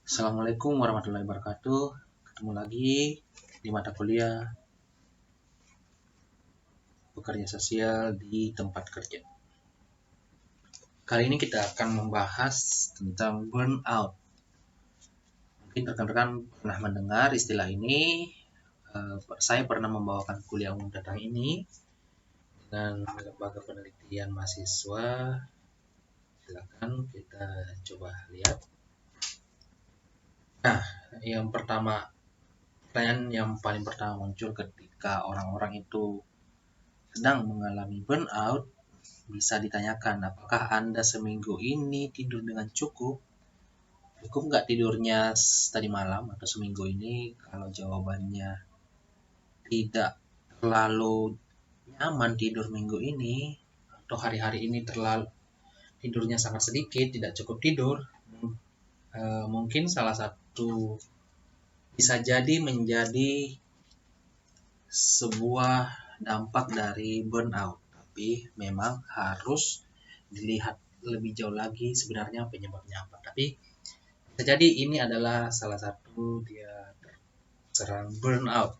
Assalamualaikum warahmatullahi wabarakatuh. Ketemu lagi di mata kuliah pekerja sosial di tempat kerja. Kali ini kita akan membahas tentang burnout. Mungkin rekan-rekan pernah mendengar istilah ini. Saya pernah membawakan kuliah umum tentang ini dengan lembaga penelitian mahasiswa. Silakan kita coba lihat. Nah, pertanyaan yang paling pertama muncul ketika orang-orang itu sedang mengalami burnout, bisa ditanyakan, apakah Anda seminggu ini tidur dengan cukup? Cukup nggak tidurnya tadi malam atau seminggu ini? Kalau jawabannya tidak terlalu nyaman tidur minggu ini, atau hari-hari ini terlalu tidurnya sangat sedikit, tidak cukup tidur, mungkin salah satu bisa jadi menjadi sebuah dampak dari burnout. Tapi memang harus dilihat lebih jauh lagi sebenarnya penyebabnya apa. Tapi bisa jadi ini adalah salah satu dia terserang burnout.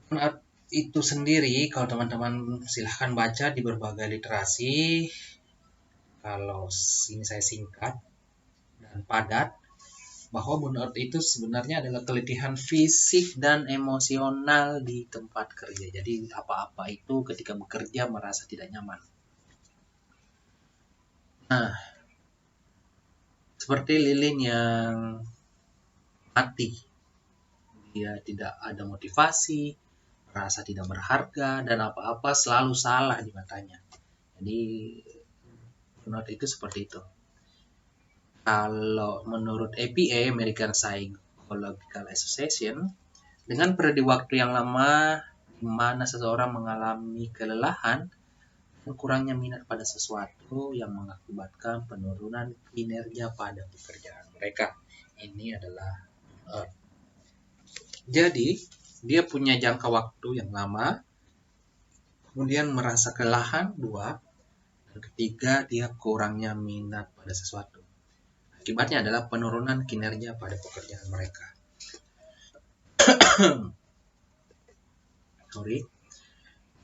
Burnout itu sendiri, kalau teman-teman silahkan baca di berbagai literasi. Kalau ini saya singkat dan padat, bahwa burnout itu sebenarnya adalah keletihan fisik dan emosional di tempat kerja. Jadi apa-apa itu ketika bekerja merasa tidak nyaman. Nah, seperti lilin yang mati. Dia tidak ada motivasi, merasa tidak berharga, dan apa-apa selalu salah di matanya. Jadi burnout itu seperti itu. Kalau menurut APA, American Psychological Association, dengan periode waktu yang lama di mana seseorang mengalami kelelahan dan kurangnya minat pada sesuatu yang mengakibatkan penurunan kinerja pada pekerjaan mereka. Ini adalah jadi dia punya jangka waktu yang lama, kemudian merasa kelelahan, 2, dan ketiga dia kurangnya minat pada sesuatu. Akibatnya adalah penurunan kinerja pada pekerjaan mereka.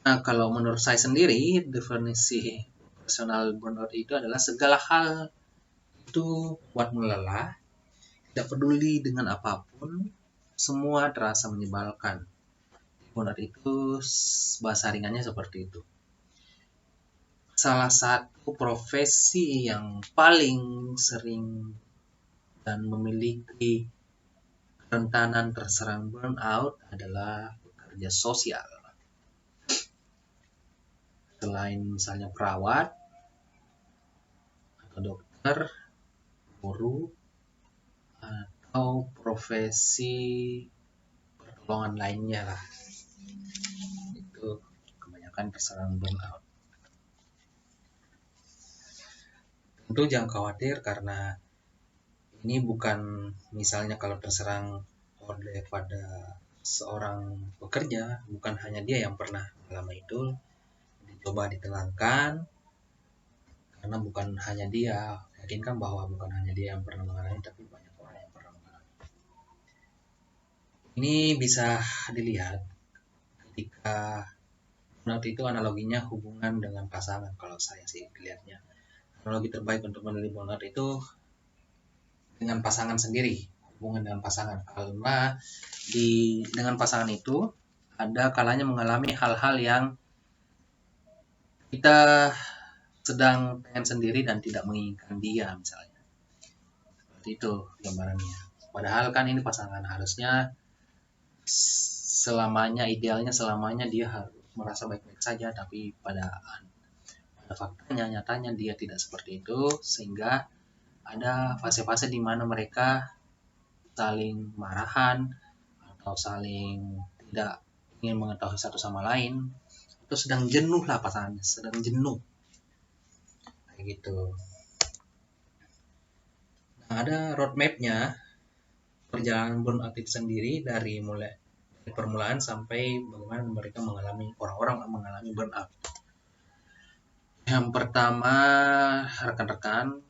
Nah, kalau menurut saya sendiri, definisi personal burnout itu adalah segala hal itu buat melelah, tidak peduli dengan apapun, semua terasa menyebalkan. Burnout itu bahasa ringannya seperti itu. Salah satu profesi yang paling sering dan memiliki kerentanan terserang burnout adalah pekerja sosial. Selain misalnya perawat atau dokter, guru, atau profesi pertolongan lainnya lah, itu kebanyakan terserang burnout. Tentu jangan khawatir karena ini bukan misalnya kalau terserang oleh pada seorang pekerja, bukan hanya dia yang pernah mengalami itu, dicoba ditenangkan karena bukan hanya dia, yakinkan bahwa bukan hanya dia yang pernah mengalami, tapi banyak orang yang pernah mengalami. Ini bisa dilihat ketika burnout itu analoginya hubungan dengan pasangan. Kalau saya sih lihatnya, analogi terbaik untuk menilai burnout itu dengan pasangan sendiri, hubungan dengan pasangan, karena dengan pasangan itu ada kalanya mengalami hal-hal yang kita sedang pengen sendiri dan tidak menginginkan dia, misalnya seperti itu gambarannya. Padahal kan ini pasangan, harusnya idealnya selamanya dia harus merasa baik-baik saja, tapi pada faktanya, nyatanya dia tidak seperti itu, sehingga ada fase-fase di mana mereka saling marahan atau saling tidak ingin mengetahui satu sama lain, atau sedang jenuh lah pasangannya, sedang jenuh kayak gitu. Nah, ada roadmapnya perjalanan burnout itu sendiri dari permulaan sampai bagaimana mereka orang-orang mengalami burnout. Yang pertama, rekan-rekan,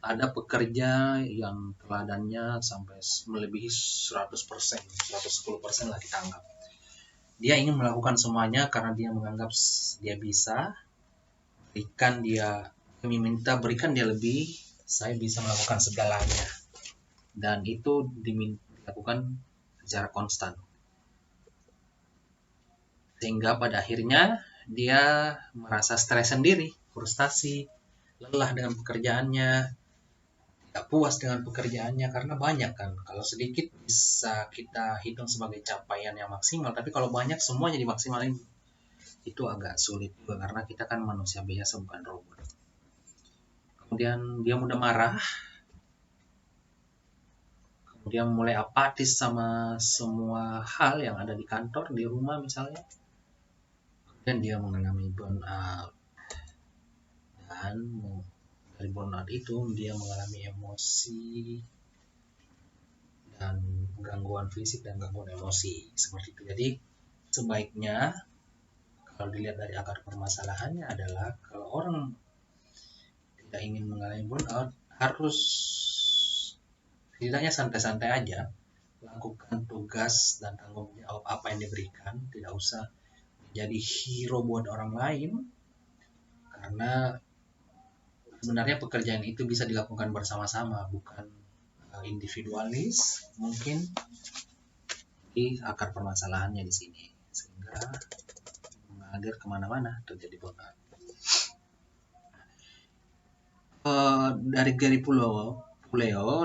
ada pekerja yang teladannya sampai melebihi 100%, 110% lah kita anggap. Dia ingin melakukan semuanya karena dia menganggap dia bisa, berikan dia lebih, saya bisa melakukan segalanya. Dan itu dilakukan secara konstan. Sehingga pada akhirnya dia merasa stres sendiri, frustasi, lelah dengan pekerjaannya, tidak puas dengan pekerjaannya karena banyak kan. Kalau sedikit bisa kita hitung sebagai capaian yang maksimal, tapi kalau banyak semuanya dimaksimalin itu agak sulit juga karena kita kan manusia biasa bukan robot. Kemudian dia mudah marah, kemudian mulai apatis sama semua hal yang ada di kantor, di rumah misalnya. Dan dia mengalami burnout. Dan dari burnout itu dia mengalami emosi dan gangguan fisik dan gangguan emosi seperti itu. Jadi sebaiknya kalau dilihat dari akar permasalahannya adalah kalau orang tidak ingin mengalami burnout harus setidaknya santai-santai aja, lakukan tugas dan tanggung jawab apa yang diberikan, tidak usah menjadi hero buat orang lain, karena sebenarnya pekerjaan itu bisa dilakukan bersama-sama, bukan individualis. Mungkin di akar permasalahannya di sini, sehingga mengalir kemana-mana terjadi burnout. Dari Gary Puleo,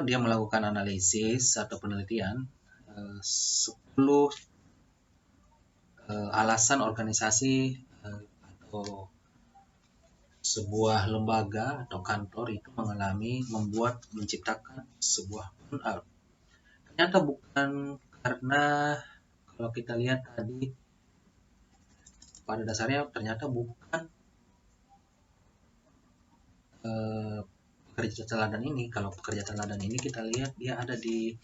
dia melakukan analisis atau penelitian 10 alasan organisasi atau sebuah lembaga atau kantor itu menciptakan sebuah burnout. Ternyata bukan karena, kalau kita lihat tadi pada dasarnya ternyata bukan pekerja teladan ini. Kalau pekerja teladan ini kita lihat dia ada di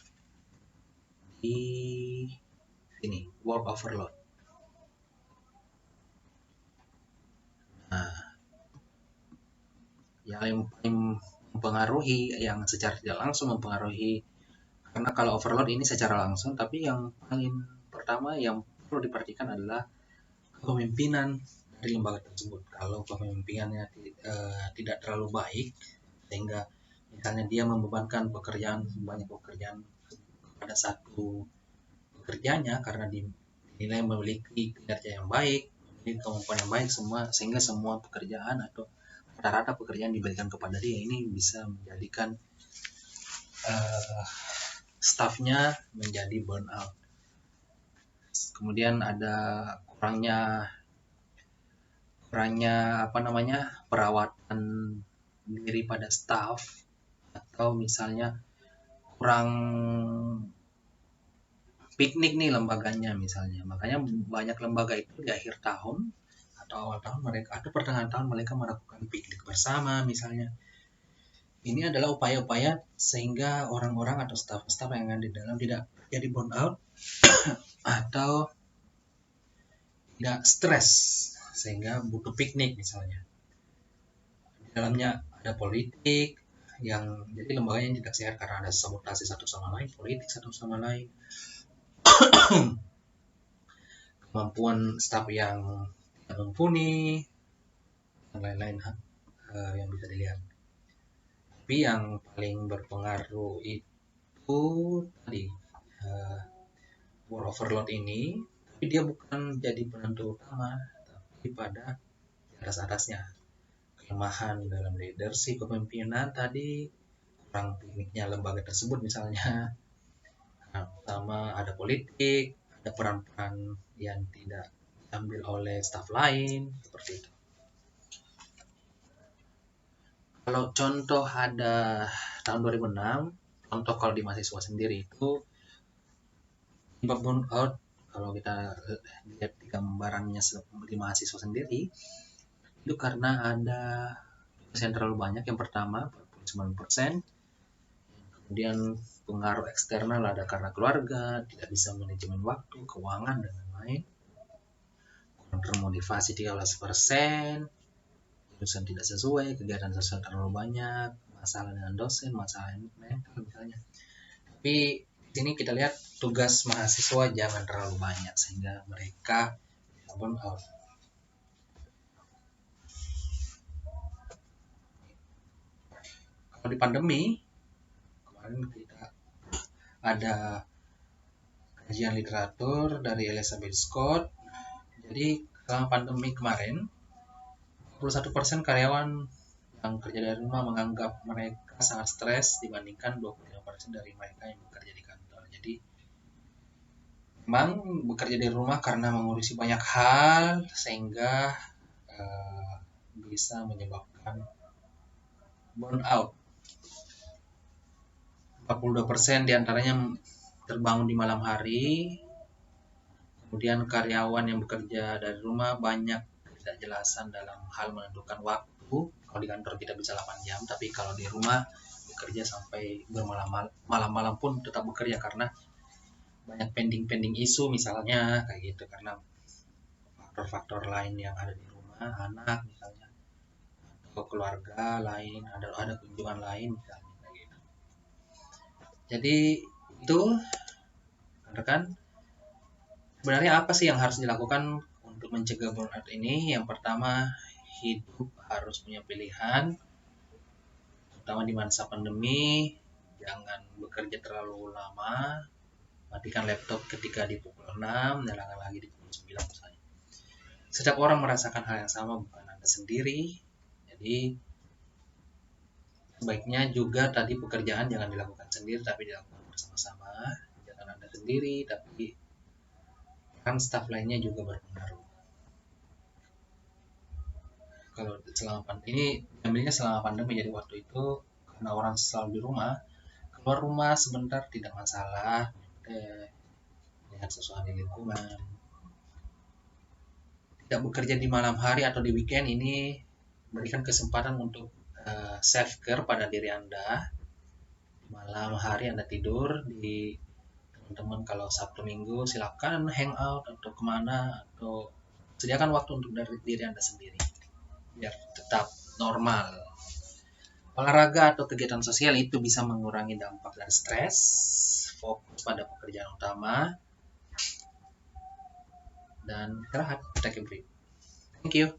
sini, work overload. Nah, yang paling mempengaruhi, yang secara tidak langsung mempengaruhi, karena kalau overload ini secara langsung, tapi yang paling pertama yang perlu diperhatikan adalah kepemimpinan dari lembaga tersebut. Kalau kepemimpinannya tidak terlalu baik, sehingga misalnya dia membebankan banyak pekerjaan kepada satu pekerjanya karena dinilai memiliki kinerja yang baik, memiliki kemampuan yang baik sehingga semua pekerjaan atau rata-rata pekerjaan diberikan kepada dia, ini bisa menjadikan stafnya menjadi burnout. Kemudian ada kurangnya perawatan diri pada staff, atau misalnya kurang piknik nih lembaganya misalnya. Makanya banyak lembaga itu di akhir tahun atau awal tahun atau pertengahan tahun mereka melakukan piknik bersama misalnya. Ini adalah upaya-upaya sehingga orang-orang atau staf-staf yang ada di dalam tidak jadi burnout atau tidak stres sehingga butuh piknik misalnya. Di dalamnya ada politik, yang jadi lembaganya tidak sehat karena ada sabotase satu sama lain, politik satu sama lain, kemampuan staf yang tidak mumpuni, dan lain-lain yang bisa dilihat. Tapi yang paling berpengaruh itu tadi work overload ini, tapi dia bukan jadi penentu utama, tapi pada atas-atasnya. Kelemahan dalam leadership, kepemimpinan tadi, kurang pikniknya lembaga tersebut misalnya, sama ada politik, ada peran-peran yang tidak diambil oleh staf lain, seperti itu. Kalau contoh ada tahun 2006, contoh kalau di mahasiswa sendiri itu penyebab burnout, kalau kita lihat di gambarannya di mahasiswa sendiri, itu karena ada yang terlalu banyak. Yang pertama 49%, kemudian pengaruh eksternal ada karena keluarga, tidak bisa manajemen waktu, keuangan, dan lain-lain. Kurang termotivasi 13%, jurusan tidak sesuai, kegiatan sosial terlalu banyak, masalah dengan dosen, masalah mental misalnya. Tapi di sini kita lihat tugas mahasiswa jangan terlalu banyak sehingga mereka burn out. Kalau di pandemi kemarin kita ada kajian literatur dari Elizabeth Scott. Jadi selama pandemi kemarin 21% karyawan yang kerja dari rumah menganggap mereka sangat stres dibandingkan 25% dari mereka yang bekerja di kantor. Jadi memang bekerja di rumah karena mengurusi banyak hal sehingga bisa menyebabkan burnout. 42% diantaranya terbangun di malam hari. Kemudian karyawan yang bekerja dari rumah banyak ketidakjelasan dalam hal menentukan waktu. Kalau di kantor kita bisa 8 jam, tapi kalau di rumah bekerja sampai malam-malam pun tetap bekerja karena banyak pending isu misalnya kayak gitu, karena faktor-faktor lain yang ada di rumah, anak misalnya, atau keluarga lain, ada kunjungan lain misalnya kayak gitu. Jadi itu rekan, sebenarnya apa sih yang harus dilakukan untuk mencegah burnout ini? Yang pertama, hidup harus punya pilihan, terutama di masa pandemi. Jangan bekerja terlalu lama, matikan laptop ketika di pukul 6, nyalakan lagi di pukul 9 misalnya. Setiap orang merasakan hal yang sama, bukan Anda sendiri. Jadi sebaiknya juga tadi pekerjaan jangan dilakukan sendiri, tapi dilakukan bersama-sama. Jangan Anda sendiri, tapi kan staf lainnya juga berpengaruh. Kalau selama pandemi, ambilnya selama pandemi, jadi waktu itu karena orang selalu di rumah, keluar rumah sebentar tidak masalah, lihat sesuatu di lingkungan. Tidak bekerja di malam hari atau di weekend ini berikan kesempatan untuk self care pada diri Anda. Malam hari Anda tidur, di teman-teman kalau Sabtu Minggu silakan hangout atau kemana, atau sediakan waktu untuk dari diri Anda sendiri biar tetap normal. Olahraga atau kegiatan sosial itu bisa mengurangi dampak dari stres. Fokus pada pekerjaan utama dan istirahat, take a break. Thank you.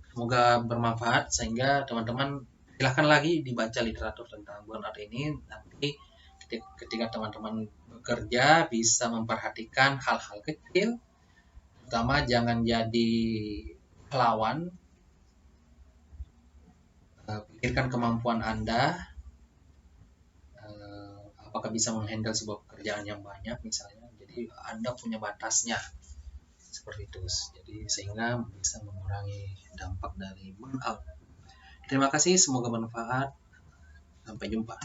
Semoga bermanfaat sehingga teman-teman silahkan lagi dibaca literatur tentang burnout ini. Nanti ketika teman-teman bekerja bisa memperhatikan hal-hal kecil, terutama jangan jadi lawan. Pikirkan kemampuan Anda, apakah bisa menghandle sebuah pekerjaan yang banyak misalnya. Jadi Anda punya batasnya seperti itu. Jadi sehingga bisa mengurangi dampak dari burnout. Terima kasih, semoga bermanfaat. Sampai jumpa.